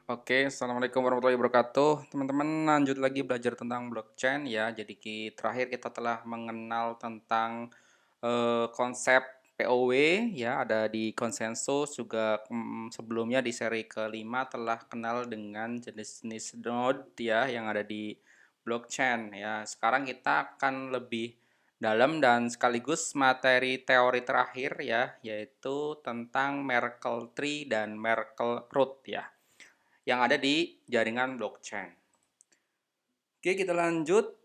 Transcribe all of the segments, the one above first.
Oke, assalamualaikum warahmatullahi wabarakatuh. Teman-teman lanjut lagi belajar tentang blockchain ya. Jadi terakhir kita telah mengenal tentang konsep POW ya, ada di konsensus juga sebelumnya di seri kelima telah kenal dengan jenis-jenis node ya yang ada di blockchain ya. Sekarang kita akan lebih dalam dan sekaligus materi teori terakhir ya, yaitu tentang Merkle tree dan Merkle root ya yang ada di jaringan blockchain. Oke, kita lanjut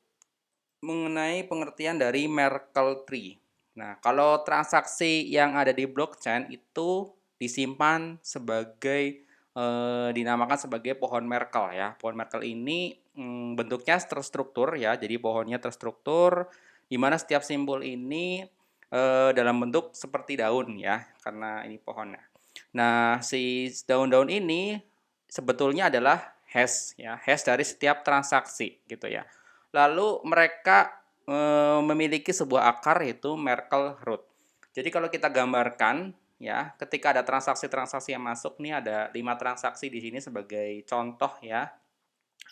mengenai pengertian dari Merkle tree. Nah, kalau transaksi yang ada di blockchain itu disimpan sebagai dinamakan sebagai pohon Merkle ya. Pohon Merkle ini bentuknya terstruktur ya, jadi pohonnya terstruktur di mana setiap simbol ini dalam bentuk seperti daun ya, karena ini pohonnya. Nah, si daun-daun ini sebetulnya adalah hash ya, hash dari setiap transaksi gitu ya. Lalu mereka memiliki sebuah akar yaitu Merkle root. Jadi kalau kita gambarkan ya, ketika ada transaksi-transaksi yang masuk nih ada 5 transaksi di sini sebagai contoh ya.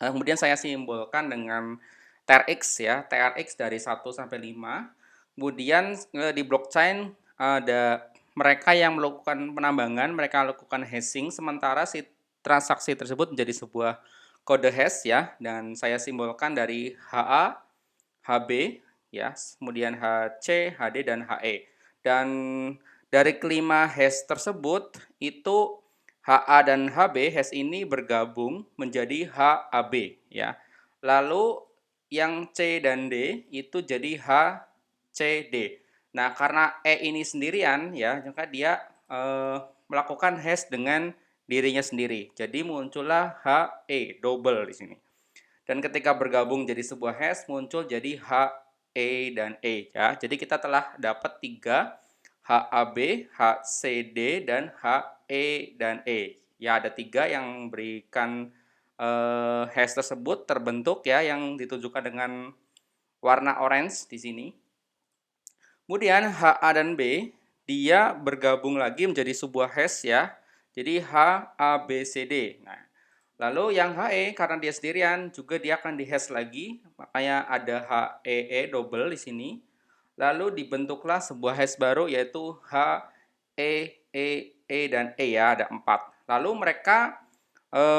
Kemudian saya simbolkan dengan TRX ya, TRX dari 1 sampai 5. Kemudian di blockchain ada mereka yang melakukan penambangan, mereka melakukan hashing, sementara si transaksi tersebut menjadi sebuah kode hash ya, dan saya simbolkan dari HA, HB ya, kemudian HC, HD dan HE. Dan dari kelima hash tersebut itu HA dan HB hash ini bergabung menjadi HAB ya. Lalu yang C dan D itu jadi HCD. Nah, karena E ini sendirian ya, maka dia melakukan hash dengan dirinya sendiri. Jadi muncullah HE double di sini. Dan ketika bergabung jadi sebuah hash muncul jadi HE dan E ya. Jadi kita telah dapat 3 HAB, HCD dan HE dan E. Ya, ada 3 yang berikan hash tersebut terbentuk ya yang ditunjukkan dengan warna orange di sini. Kemudian HA dan B dia bergabung lagi menjadi sebuah hash ya. Jadi HABCD. Nah, lalu yang HE karena dia sendirian juga dia akan dihash lagi, makanya ada HEE double di sini. Lalu dibentuklah sebuah hash baru yaitu HEE dan E ya, ada 4. Lalu mereka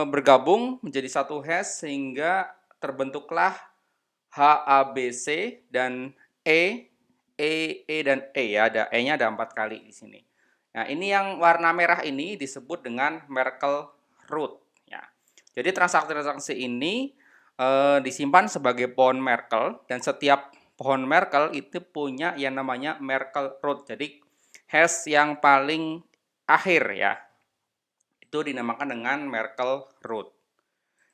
bergabung menjadi satu hash sehingga terbentuklah HABC dan E dan E ya, ada E-nya ada 4 kali di sini. Nah, ini yang warna merah ini disebut dengan Merkle root ya. Jadi transaksi-transaksi ini disimpan sebagai pohon Merkle dan setiap pohon Merkle itu punya yang namanya Merkle root. Jadi hash yang paling akhir ya. Itu dinamakan dengan Merkle root.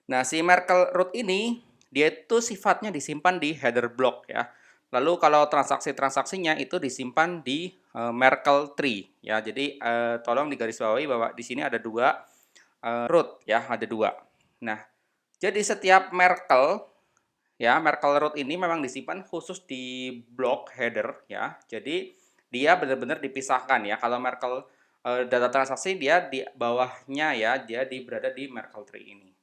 Nah, si Merkle root ini dia itu sifatnya disimpan di header block ya. Lalu kalau transaksi-transaksinya itu disimpan di Merkle tree ya. Jadi tolong digarisbawahi bahwa di sini ada 2 root ya, ada 2. Nah, jadi setiap Merkle ya, Merkle root ini memang disimpan khusus di blok header ya. Jadi dia benar-benar dipisahkan ya. Kalau Merkle data transaksi dia di bawahnya ya, dia berada di Merkle tree ini.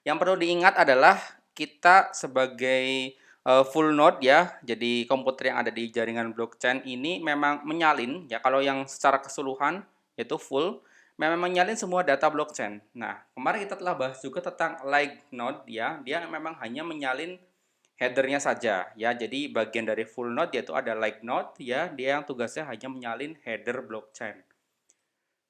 Yang perlu diingat adalah kita sebagai full node ya, jadi komputer yang ada di jaringan blockchain ini memang menyalin ya, kalau yang secara keseluruhan yaitu full, memang menyalin semua data blockchain. Nah, kemarin kita telah bahas juga tentang like node ya, dia memang hanya menyalin headernya saja ya. Jadi bagian dari full node yaitu ada like node ya, dia yang tugasnya hanya menyalin header blockchain.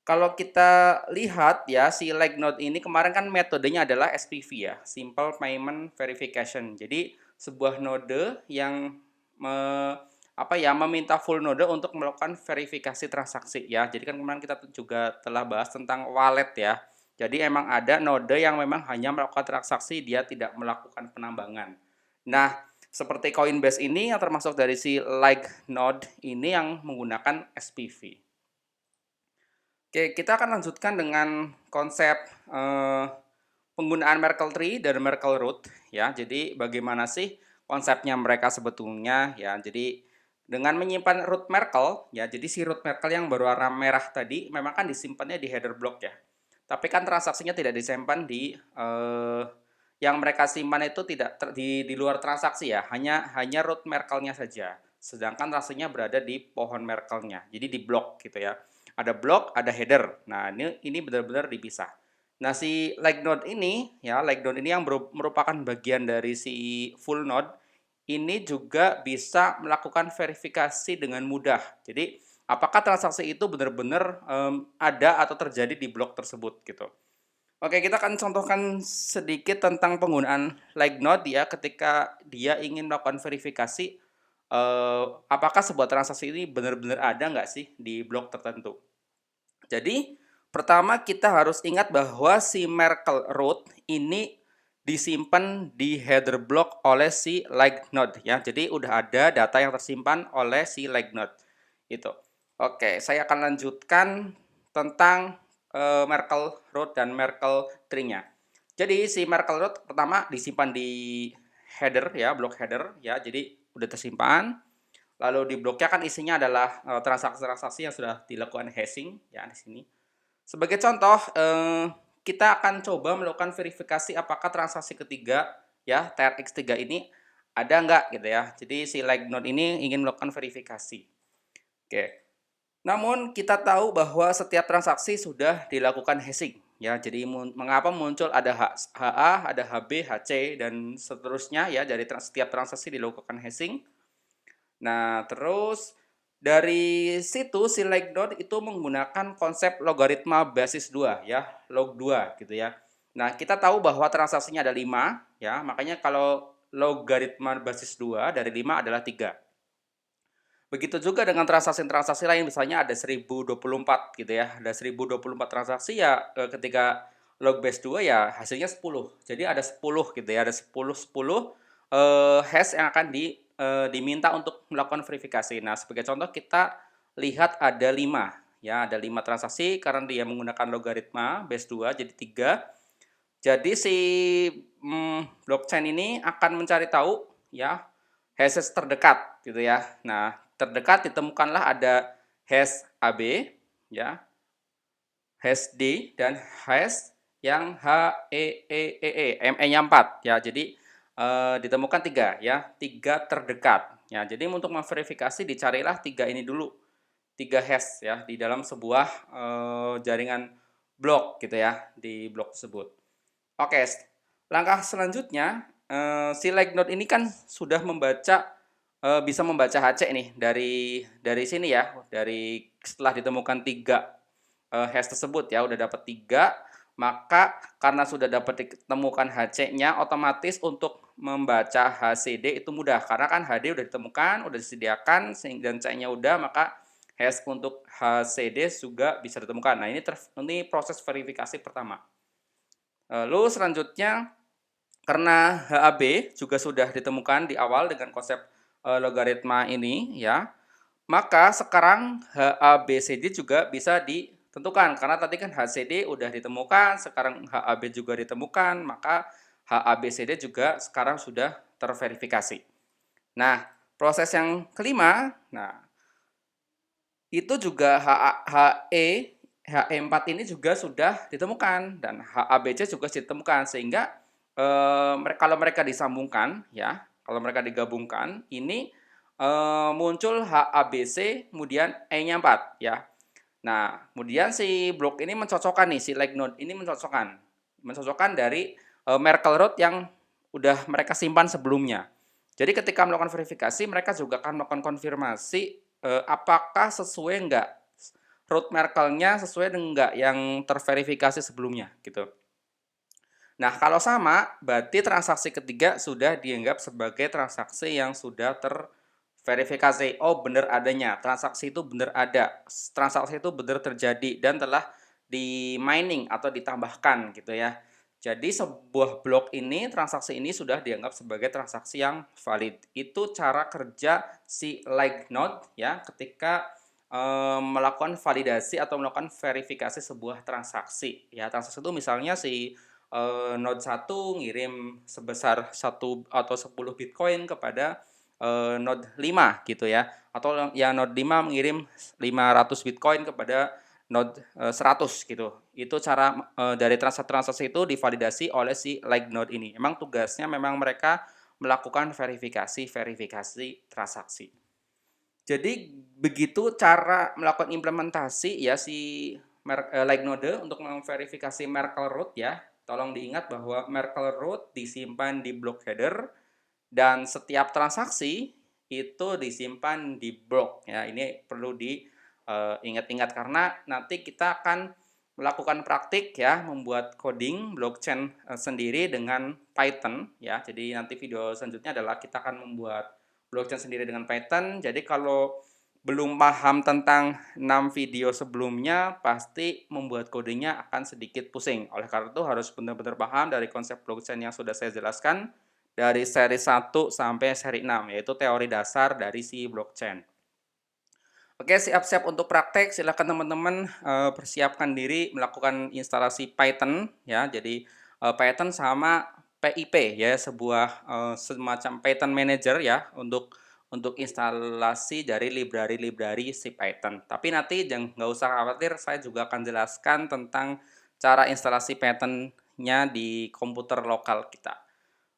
Kalau kita lihat ya, si like node ini kemarin kan metodenya adalah SPV ya, Simple Payment Verification. Jadi sebuah node yang meminta full node untuk melakukan verifikasi transaksi ya. Jadi kan kemarin kita juga telah bahas tentang wallet ya. Jadi emang ada node yang memang hanya melakukan transaksi, dia tidak melakukan penambangan. Nah, seperti Coinbase ini yang termasuk dari si like node ini yang menggunakan SPV. Oke, kita akan lanjutkan dengan konsep penggunaan Merkle tree dan Merkle root ya. Jadi bagaimana sih konsepnya mereka sebetulnya ya. Jadi dengan menyimpan root Merkle ya. Jadi si root Merkle yang berwarna merah tadi memang kan disimpannya di header block ya. Tapi kan transaksinya tidak disimpan di yang mereka simpan itu tidak di luar transaksi ya, hanya root Merkle-nya saja. Sedangkan transaksinya berada di pohon Merkle-nya. Jadi di blok gitu ya. Ada blok, ada header. Nah, ini benar-benar dipisah. Nah, si like node ini ya, like node ini yang merupakan bagian dari si full node ini juga bisa melakukan verifikasi dengan mudah. Jadi, apakah transaksi itu benar-benar ada atau terjadi di blok tersebut gitu. Oke, kita akan contohkan sedikit tentang penggunaan like node ya ketika dia ingin melakukan verifikasi apakah sebuah transaksi ini benar-benar ada nggak sih di blok tertentu. Jadi, pertama kita harus ingat bahwa si Merkle root ini disimpan di header block oleh si like node ya. Jadi udah ada data yang tersimpan oleh si like node. Itu. Oke, saya akan lanjutkan tentang Merkle root dan Merkle tree-nya. Jadi si Merkle root pertama disimpan di header ya, blok header ya. Jadi udah tersimpan. Lalu di bloknya kan isinya adalah transaksi-transaksi yang sudah dilakukan hashing ya di sini. Sebagai contoh, kita akan coba melakukan verifikasi apakah transaksi ketiga ya TRX3 ini ada nggak gitu ya. Jadi si like node ini ingin melakukan verifikasi. Oke. Namun kita tahu bahwa setiap transaksi sudah dilakukan hashing ya. Jadi mengapa muncul ada HA, ada HB, HC dan seterusnya ya dari setiap transaksi dilakukan hashing. Nah, terus dari situ si like node itu menggunakan konsep logaritma basis 2 ya, log 2 gitu ya. Nah, kita tahu bahwa transaksinya ada 5 ya, makanya kalau logaritma basis 2 dari 5 adalah 3. Begitu juga dengan transaksi-transaksi lain, misalnya ada 1024 gitu ya, ada 1024 transaksi ya ketika log base 2 ya hasilnya 10. Jadi ada 10 gitu ya, ada 10 hash yang akan diminta untuk melakukan verifikasi. Nah, sebagai contoh kita lihat ada 5 ya, ada 5 transaksi karena dia menggunakan logaritma base 2 jadi 3. Jadi si blockchain ini akan mencari tahu ya hashes terdekat gitu ya. Nah, terdekat ditemukanlah ada hash AB ya, hash D dan hash yang ME-nya 4 ya. Jadi ditemukan 3 ya, 3 terdekat. Ya, jadi untuk memverifikasi dicarilah 3 ini dulu. 3 hash ya di dalam sebuah jaringan blok gitu ya, di blok tersebut. Oke, langkah selanjutnya si like node ini kan sudah bisa membaca HC nih dari sini ya, dari setelah ditemukan 3 hash tersebut ya, udah dapat 3, maka karena sudah dapat ditemukan HC-nya, otomatis untuk membaca HCD itu mudah karena kan HD udah ditemukan, udah disediakan dan C-nya udah, maka hash untuk HCD juga bisa ditemukan. Nah, ini proses verifikasi pertama. Lalu selanjutnya karena HAB juga sudah ditemukan di awal dengan konsep logaritma ini ya, maka sekarang HABCD juga bisa ditentukan karena tadi kan HCD udah ditemukan, sekarang HAB juga ditemukan, maka HABCD juga sekarang sudah terverifikasi. Nah, proses yang kelima, nah itu juga HE4 ini juga sudah ditemukan dan HABC juga ditemukan sehingga kalau mereka disambungkan ya, kalau mereka digabungkan ini muncul HABC kemudian E-nya 4 ya. Nah, kemudian si blok ini mencocokkan nih, si like node ini mencocokkan dari Merkle root yang udah mereka simpan sebelumnya. Jadi ketika melakukan verifikasi, mereka juga akan melakukan konfirmasi apakah sesuai enggak root Merkle-nya sesuai dengan enggak yang terverifikasi sebelumnya gitu. Nah, kalau sama, berarti transaksi ketiga sudah dianggap sebagai transaksi yang sudah terverifikasi. Oh, benar adanya. Transaksi itu benar ada. Transaksi itu benar terjadi dan telah di mining atau ditambahkan gitu ya. Jadi sebuah blok ini, transaksi ini sudah dianggap sebagai transaksi yang valid. Itu cara kerja si like node ya ketika melakukan validasi atau melakukan verifikasi sebuah transaksi. Ya, transaksi itu misalnya si node 1 ngirim sebesar 1 atau 10 Bitcoin kepada node 5 gitu ya. Atau yang node 5 mengirim 500 Bitcoin kepada node 100 gitu. Itu cara dari transaksi-transaksi itu divalidasi oleh si like node ini. Memang tugasnya memang mereka melakukan verifikasi transaksi. Jadi begitu cara melakukan implementasi ya si like node untuk memverifikasi Merkle root ya. Tolong diingat bahwa Merkle root disimpan di block header dan setiap transaksi itu disimpan di block ya. Ini perlu diingat-ingat karena nanti kita akan melakukan praktik ya, membuat coding blockchain sendiri dengan Python ya. Jadi nanti video selanjutnya adalah kita akan membuat blockchain sendiri dengan Python. Jadi kalau belum paham tentang 6 video sebelumnya, pasti membuat codingnya akan sedikit pusing. Oleh karena itu harus benar-benar paham dari konsep blockchain yang sudah saya jelaskan dari seri 1 sampai seri 6, yaitu teori dasar dari si blockchain. Oke, siap-siap untuk praktek. Silakan teman-teman persiapkan diri melakukan instalasi Python ya. Jadi Python sama PIP ya, sebuah semacam Python Manager ya untuk instalasi dari library-library si Python. Tapi nanti jangan nggak usah khawatir, saya juga akan jelaskan tentang cara instalasi Python-nya di komputer lokal kita.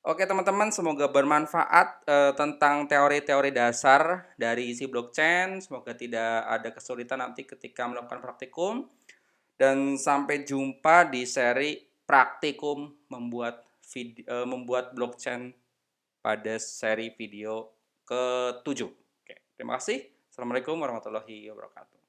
Oke teman-teman, semoga bermanfaat tentang teori-teori dasar dari isi blockchain. Semoga tidak ada kesulitan nanti ketika melakukan praktikum. Dan sampai jumpa di seri praktikum membuat blockchain pada seri video ke-7. Oke, terima kasih. Assalamualaikum warahmatullahi wabarakatuh.